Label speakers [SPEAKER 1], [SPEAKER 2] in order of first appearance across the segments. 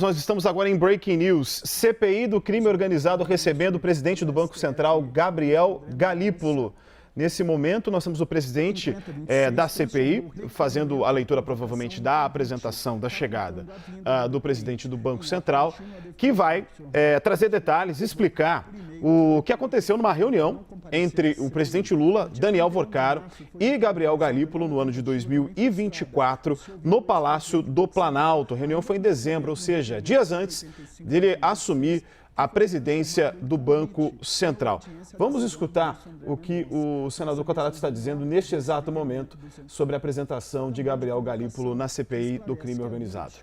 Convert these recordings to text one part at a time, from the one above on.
[SPEAKER 1] Nós estamos agora em Breaking News. CPI do crime organizado recebendo o presidente do Banco Central, Gabriel Galípolo. Nesse momento, nós temos o presidente da CPI fazendo a leitura, provavelmente, da apresentação da chegada do presidente do Banco Central, que vai trazer detalhes, explicar o que aconteceu numa reunião entre o presidente Lula, Daniel Worcaro e Gabriel Galípolo no ano de 2024, no Palácio do Planalto. A reunião foi em dezembro, ou seja, dias antes dele assumir a presidência do Banco Central. Vamos escutar o que o senador Cotarato está dizendo neste exato momento sobre a apresentação de Gabriel Galípolo na CPI do crime organizado.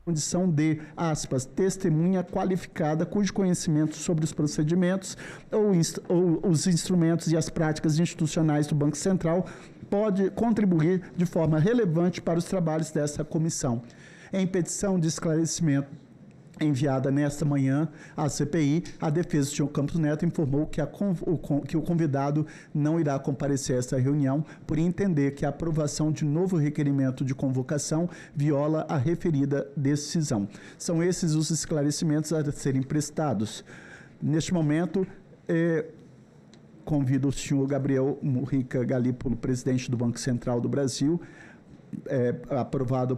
[SPEAKER 2] Condição de, aspas, testemunha qualificada cujo conhecimento sobre os procedimentos ou os instrumentos e as práticas institucionais do Banco Central pode contribuir de forma relevante para os trabalhos dessa comissão. Em petição de esclarecimento enviada nesta manhã à CPI, a defesa do senhor Campos Neto informou que o convidado não irá comparecer a esta reunião por entender que a aprovação de novo requerimento de convocação viola a referida decisão. São esses os esclarecimentos a serem prestados. Neste momento, convido o senhor Gabriel Murrica Galípolo, presidente do Banco Central do Brasil, aprovado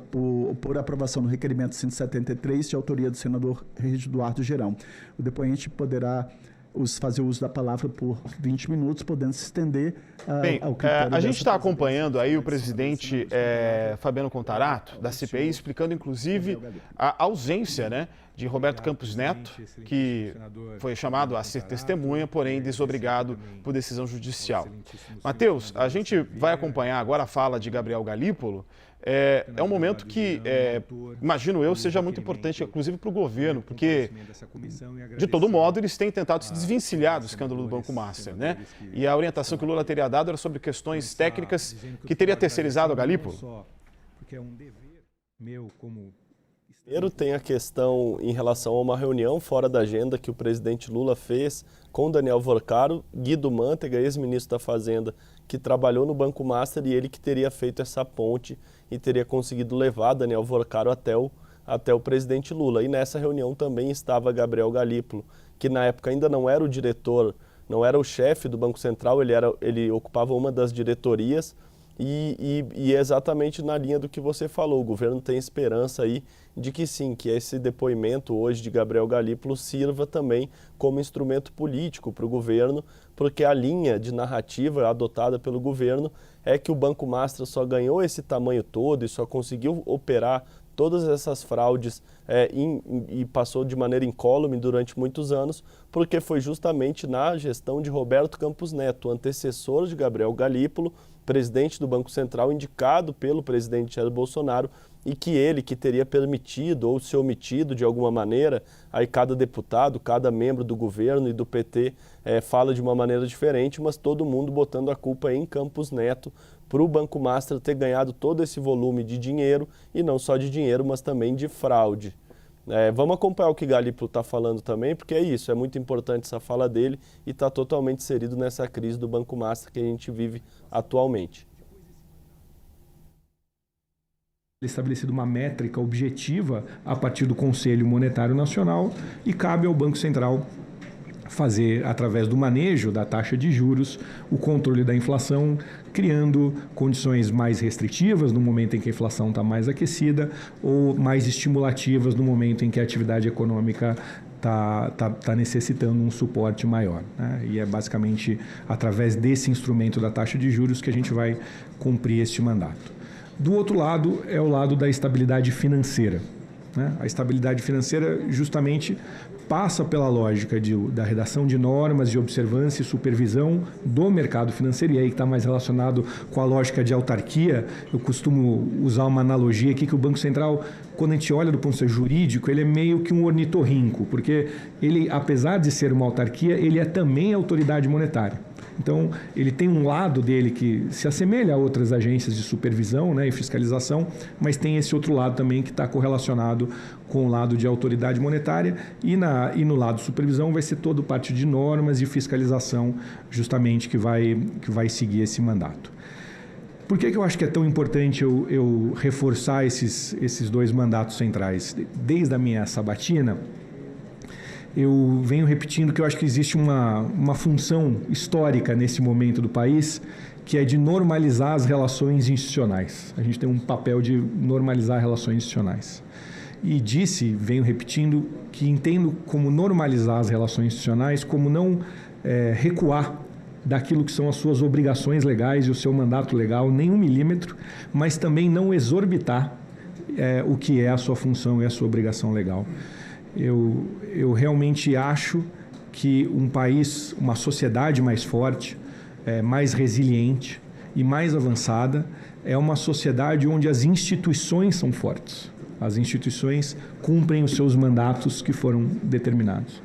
[SPEAKER 2] por aprovação do requerimento 173, de autoria do senador Regis Eduardo Gerão. O depoente poderá fazer uso da palavra por 20 minutos, podendo se estender ao critério.
[SPEAKER 1] A gente está acompanhando aí o presidente Fabiano Contarato, da CPI, explicando inclusive a ausência, né, de Roberto Campos Neto, que foi chamado a ser testemunha, porém desobrigado por decisão judicial. Matheus, a gente vai acompanhar agora a fala de Gabriel Galípolo. É um momento que, imagino eu, seja muito importante, inclusive para o governo, porque, de todo modo, eles têm tentado se desvencilhar do escândalo do Banco Master, né? E a orientação que o Lula teria dado era sobre questões técnicas que teria terceirizado a Galípolo.
[SPEAKER 3] Porque é um dever meu como...
[SPEAKER 4] Primeiro tem a questão em relação a uma reunião fora da agenda que o presidente Lula fez com Daniel Worcaro, Guido Mantega, ex-ministro da Fazenda, que trabalhou no Banco Master, e ele que teria feito essa ponte e teria conseguido levar Daniel Worcaro até o presidente Lula. E nessa reunião também estava Gabriel Galípolo, que na época ainda não era o diretor, não era o chefe do Banco Central, ele ocupava uma das diretorias. E é exatamente na linha do que você falou, o governo tem esperança aí de que sim, que esse depoimento hoje de Gabriel Galípolo sirva também como instrumento político para o governo, porque a linha de narrativa adotada pelo governo é que o Banco Master só ganhou esse tamanho todo e só conseguiu operar todas essas fraudes e passou de maneira incólume durante muitos anos, porque foi justamente na gestão de Roberto Campos Neto, antecessor de Gabriel Galípolo, presidente do Banco Central, indicado pelo presidente Jair Bolsonaro, e que ele que teria permitido ou se omitido de alguma maneira, aí cada deputado, cada membro do governo e do PT fala de uma maneira diferente, mas todo mundo botando a culpa em Campos Neto para o Banco Master ter ganhado todo esse volume de dinheiro, e não só de dinheiro, mas também de fraude. Vamos acompanhar o que Galípolo está falando também, porque é isso, é muito importante essa fala dele e está totalmente inserido nessa crise do Banco Master que a gente vive atualmente.
[SPEAKER 3] Estabelecida uma métrica objetiva a partir do Conselho Monetário Nacional, e cabe ao Banco Central fazer, através do manejo da taxa de juros, o controle da inflação, criando condições mais restritivas no momento em que a inflação está mais aquecida, ou mais estimulativas no momento em que a atividade econômica está necessitando um suporte maior, né? E é basicamente através desse instrumento da taxa de juros que a gente vai cumprir este mandato. Do outro lado, é o lado da estabilidade financeira, né? A estabilidade financeira justamente passa pela lógica da redação de normas, de observância e supervisão do mercado financeiro, e aí está mais relacionado com a lógica de autarquia. Eu costumo usar uma analogia aqui que o Banco Central, quando a gente olha do ponto de vista jurídico, ele é meio que um ornitorrinco, porque ele, apesar de ser uma autarquia, ele é também autoridade monetária. Então, ele tem um lado dele que se assemelha a outras agências de supervisão, né, e fiscalização, mas tem esse outro lado também que está correlacionado com o lado de autoridade monetária, e no lado de supervisão vai ser todo parte de normas e fiscalização justamente que vai seguir esse mandato. Por que eu acho que é tão importante eu reforçar esses dois mandatos centrais? Desde a minha sabatina, eu venho repetindo que eu acho que existe uma função histórica nesse momento do país, que é de normalizar as relações institucionais. A gente tem um papel de normalizar relações institucionais. E venho repetindo, que entendo como normalizar as relações institucionais, como não recuar daquilo que são as suas obrigações legais e o seu mandato legal, nem 1 milímetro, mas também não exorbitar o que é a sua função e a sua obrigação legal. Eu realmente acho que um país, uma sociedade mais forte, mais resiliente e mais avançada, é uma sociedade onde as instituições são fortes. As instituições cumprem os seus mandatos que foram determinados.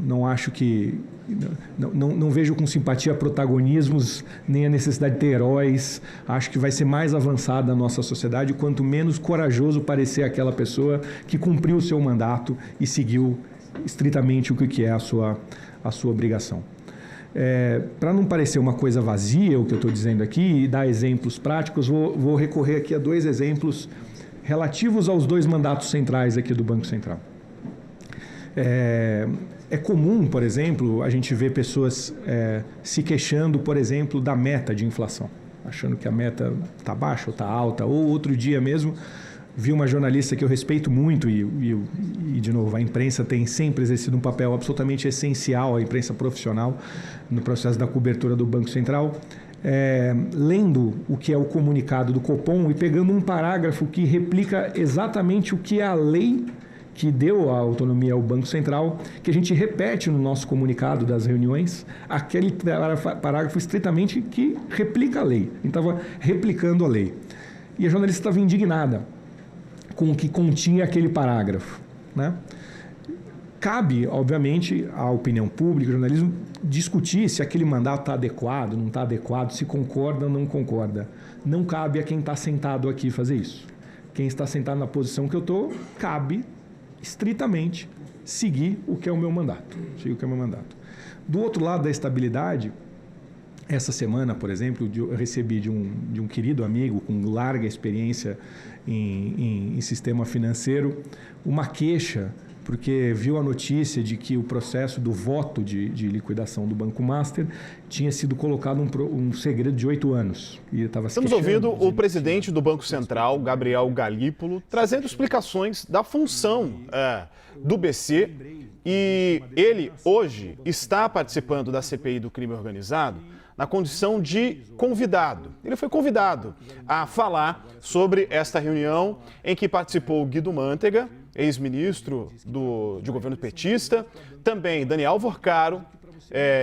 [SPEAKER 3] Não acho que... Não vejo com simpatia protagonismos, nem a necessidade de ter heróis. Acho que vai ser mais avançada a nossa sociedade quanto menos corajoso parecer aquela pessoa que cumpriu o seu mandato e seguiu estritamente o que é a sua obrigação. Para não parecer uma coisa vazia o que eu estou dizendo aqui e dar exemplos práticos, vou recorrer aqui a 2 exemplos relativos aos 2 mandatos centrais aqui do Banco Central. É comum, por exemplo, a gente ver pessoas se queixando, por exemplo, da meta de inflação, achando que a meta está baixa ou está alta, ou outro dia mesmo, vi uma jornalista que eu respeito muito e, de novo, a imprensa tem sempre exercido um papel absolutamente essencial, a imprensa profissional, no processo da cobertura do Banco Central, lendo o que é o comunicado do Copom e pegando um parágrafo que replica exatamente o que é a lei que deu a autonomia ao Banco Central, que a gente repete no nosso comunicado das reuniões, aquele parágrafo estritamente que replica a lei. A gente estava replicando a lei. E a jornalista estava indignada com o que continha aquele parágrafo, né? Cabe, obviamente, à opinião pública, ao jornalismo, discutir se aquele mandato está adequado, não está adequado, se concorda ou não concorda. Não cabe a quem está sentado aqui fazer isso. Quem está sentado na posição que eu estou, cabe estritamente seguir o que é o meu mandato. Do outro lado da estabilidade, essa semana, por exemplo, eu recebi de um querido amigo com larga experiência em sistema financeiro uma queixa, porque viu a notícia de que o processo do voto de liquidação do Banco Master tinha sido colocado um segredo de 8 anos. E
[SPEAKER 1] estamos ouvindo o presidente do Banco Central, Gabriel Galípolo, trazendo explicações da função do BC. E ele, hoje, está participando da CPI do crime organizado na condição de convidado. Ele foi convidado a falar sobre esta reunião em que participou Guido Mantega, ex-ministro de governo petista, também Daniel Vorcaro,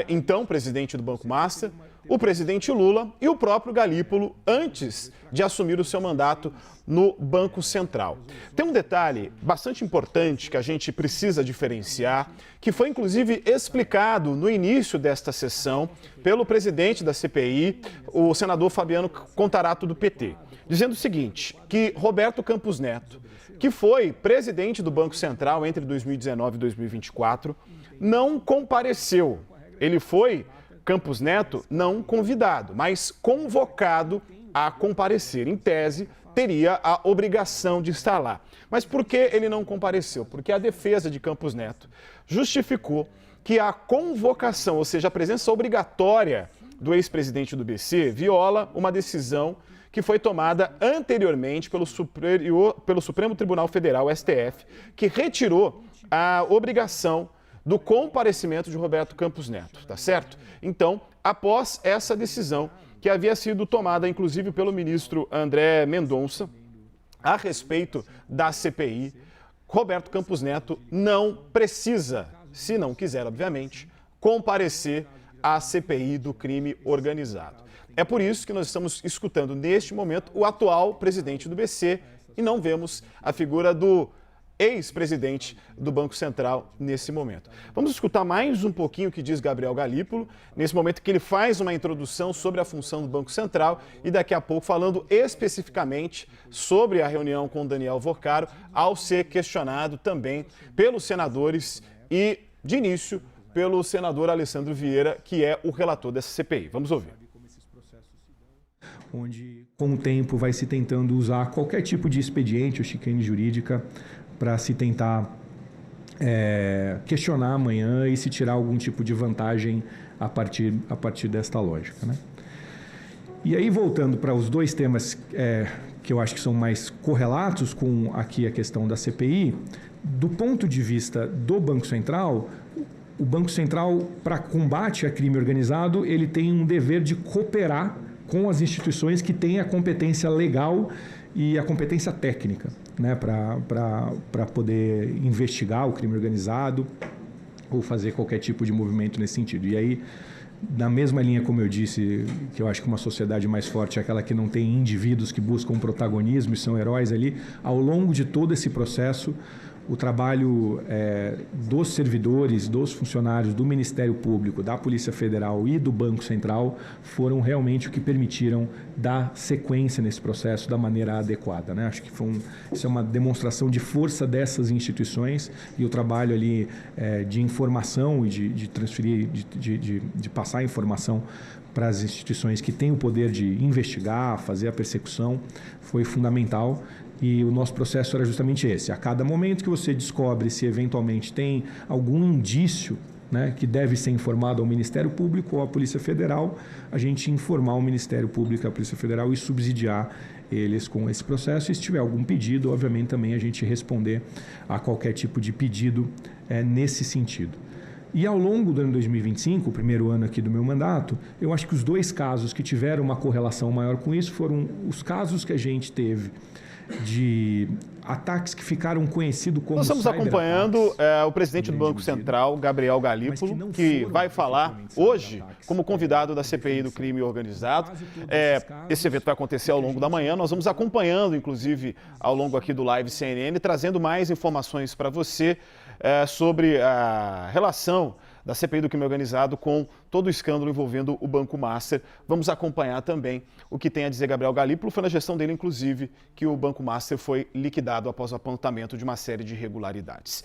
[SPEAKER 1] então presidente do Banco Master, o presidente Lula e o próprio Galípolo antes de assumir o seu mandato no Banco Central. Tem um detalhe bastante importante que a gente precisa diferenciar, que foi inclusive explicado no início desta sessão pelo presidente da CPI, o senador Fabiano Contarato do PT, dizendo o seguinte, que Roberto Campos Neto, que foi presidente do Banco Central entre 2019 e 2024, não compareceu. Ele foi, Campos Neto, não convidado, mas convocado a comparecer. Em tese, teria a obrigação de estar lá. Mas por que ele não compareceu? Porque a defesa de Campos Neto justificou que a convocação, ou seja, a presença obrigatória do ex-presidente do BC, viola uma decisão que foi tomada anteriormente pelo Supremo Tribunal Federal, STF, que retirou a obrigação do comparecimento de Roberto Campos Neto, tá certo? Então, após essa decisão, que havia sido tomada, inclusive, pelo ministro André Mendonça, a respeito da CPI, Roberto Campos Neto não precisa, se não quiser, obviamente, comparecer à CPI do crime organizado. É por isso que nós estamos escutando, neste momento, o atual presidente do BC e não vemos a figura do ex-presidente do Banco Central nesse momento. Vamos escutar mais um pouquinho o que diz Gabriel Galípolo, nesse momento que ele faz uma introdução sobre a função do Banco Central e daqui a pouco falando especificamente sobre a reunião com Daniel Vorcaro, ao ser questionado também pelos senadores e, de início, pelo senador Alessandro Vieira, que é o relator dessa CPI. Vamos ouvir.
[SPEAKER 3] onde com o tempo vai se tentando usar qualquer tipo de expediente ou chicane jurídica para se tentar questionar amanhã e se tirar algum tipo de vantagem a partir desta lógica, né? E aí, voltando para os dois temas que eu acho que são mais correlatos com aqui a questão da CPI, do ponto de vista do Banco Central, o Banco Central, para combate a crime organizado, ele tem um dever de cooperar com as instituições que têm a competência legal e a competência técnica, né, para poder investigar o crime organizado ou fazer qualquer tipo de movimento nesse sentido. E aí, na mesma linha, como eu disse, que eu acho que uma sociedade mais forte é aquela que não tem indivíduos que buscam protagonismo e são heróis ali, ao longo de todo esse processo, o trabalho dos servidores, dos funcionários do Ministério Público, da Polícia Federal e do Banco Central foram realmente o que permitiram dar sequência nesse processo da maneira adequada, né? Acho que isso é uma demonstração de força dessas instituições e o trabalho ali de informação e de transferir, de passar informação para as instituições que têm o poder de investigar, fazer a persecução, foi fundamental. E o nosso processo era justamente esse. A cada momento que você descobre se eventualmente tem algum indício, né, que deve ser informado ao Ministério Público ou à Polícia Federal, a gente informar o Ministério Público e a Polícia Federal e subsidiar eles com esse processo. E se tiver algum pedido, obviamente também a gente responder a qualquer tipo de pedido nesse sentido. E ao longo do ano 2025, o primeiro ano aqui do meu mandato, eu acho que os dois casos que tiveram uma correlação maior com isso foram os casos que a gente teve de ataques que ficaram conhecidos como
[SPEAKER 1] Nós estamos acompanhando o presidente do Banco Central, Gabriel Galípolo, que vai falar hoje como convidado da CPI do crime organizado. Esse evento vai acontecer ao longo da manhã. Nós vamos acompanhando, inclusive, ao longo aqui do Live CNN, trazendo mais informações para você sobre a relação da CPI do crime organizado com todo o escândalo envolvendo o Banco Master. Vamos acompanhar também o que tem a dizer Gabriel Galípolo. Foi na gestão dele, inclusive, que o Banco Master foi liquidado após o apontamento de uma série de irregularidades.